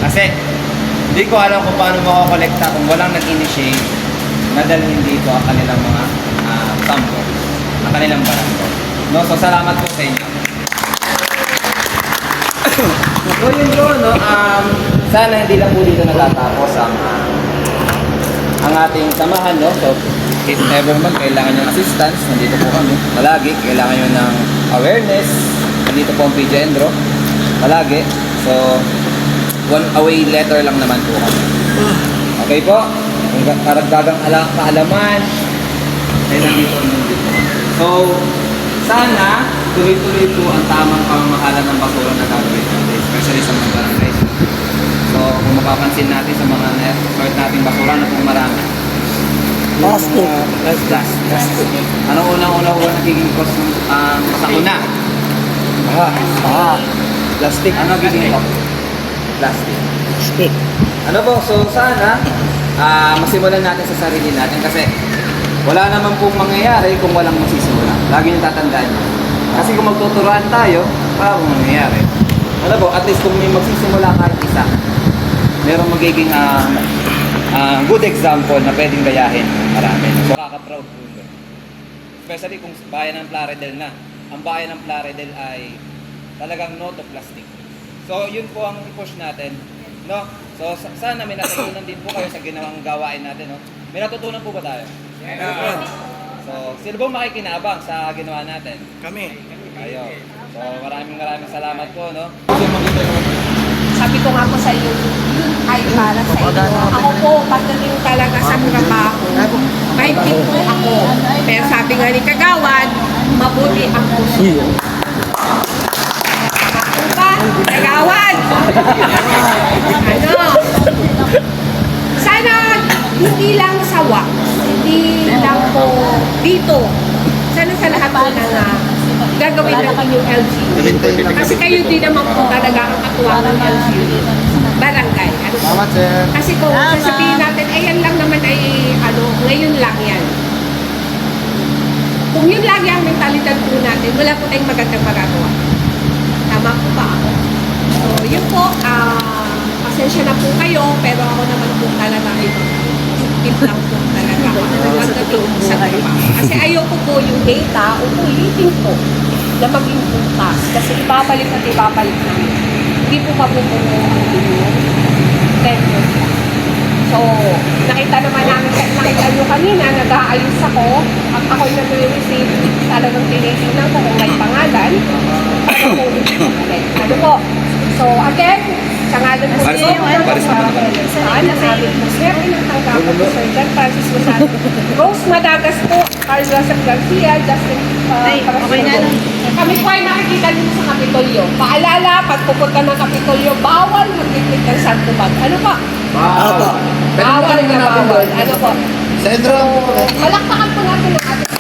Kasi hindi ko alam kung paano makakolekta kung walang nag-initiate na dalhin dito ang kanilang mga sample, ang kanilang barangay. No? So salamat po sa inyo. So yun po, no? Sana hindi lang po dito natatapos ang ating samahan, no? So if ever man kailangan nyo ng assistance, nandito po kami. Palagi, kailangan nyo ng awareness, nandito po ang PJ Endro. Palagi. So, one away letter lang naman po kami. Okay po? Kung karagdagang kaalaman, ay nandito. So, sana tuloy-tuloy po ang tamang pamamahala ng basura na gagawin natin, especially sa mga barangay. So, kung mapapansin natin sa mga sort nating basura na po marami. Plastic. Ano unang-una ko nagiging cause ng sakuna? Plastic. Ano nagiging plastic? Ano po? So, sana masimulan natin sa sarili natin kasi wala naman pong mangyayari kung walang magsisimula. Lagi nyo tatandaan nyo. Kasi kung magtuturuan tayo, wala pong mangyayari. Ano po, at least kung may magsisimula kahit isa, merong magiging good example na pwedeng gayahin marami. So, kaka-proud po yun. Especially kung bayan ng Plaridel na. Ang bayan ng Plaridel ay talagang no to plastic. So, yun po ang i-push natin. No? So, sana may natutunan din po kayo sa ginawang gawain natin. No? May natutunan po ba tayo? So, sino bang makikinabang sa ginawa natin? Kami. Ayo. So, maraming salamat po, no? Sabi ko nga po sa iyo, yun ay para sa iyo. Ako po, pagdating talaga sa trabaho, may tip po ako. Pero sabi nga ni Kagawad, mabuti ang puso. Ako ba? Kagawad! Ano? Sana hindi lang sa wax, hindi lang po dito. Sana sa lahat po na gagawin natin yung LGU. Kasi kayo din naman po talaga ang katuwang ng LGU. Barangay. Ano po? Kasi kung sasabihin natin, ay yan lang naman ay ngayon lang yan. Kung yun lang yung mentalidad po natin, wala po tayong magandang magagawa. Tama po ba ako? So, yun po, pasensya na po kayo, pero ako naman po talaga ay tip lang po talaga ako. Pagdating sa trabaho. Kasi ayoko po yung data o ulitin po na maging puntas. Kasi ibabalik at ibabalik namin. Hindi po mabubuo ang inyong tenure. So, nakita naman namin, nakita nyo kanina, nag-aayos ako. At ako'y nag-receive, talagang tinitingnan ko kung may pangalan. Ano po? So, again, sa ngalan po Paris niyo, nasabi po siya, pinagtanggapan po Sir John Francis Rosado, Rose Madagas po, Carl Joseph Garcia, Justin Parasito. Kami po ay nakikita dito sa Kapitolyo. Paalala, pag pupunta ng Kapitolyo, bawal magdikit ng Santo Bag. Ano pa? Bawal. Bawal na bawal. Ano po? Sa Endro lang po. Palakpakan po natin ang ating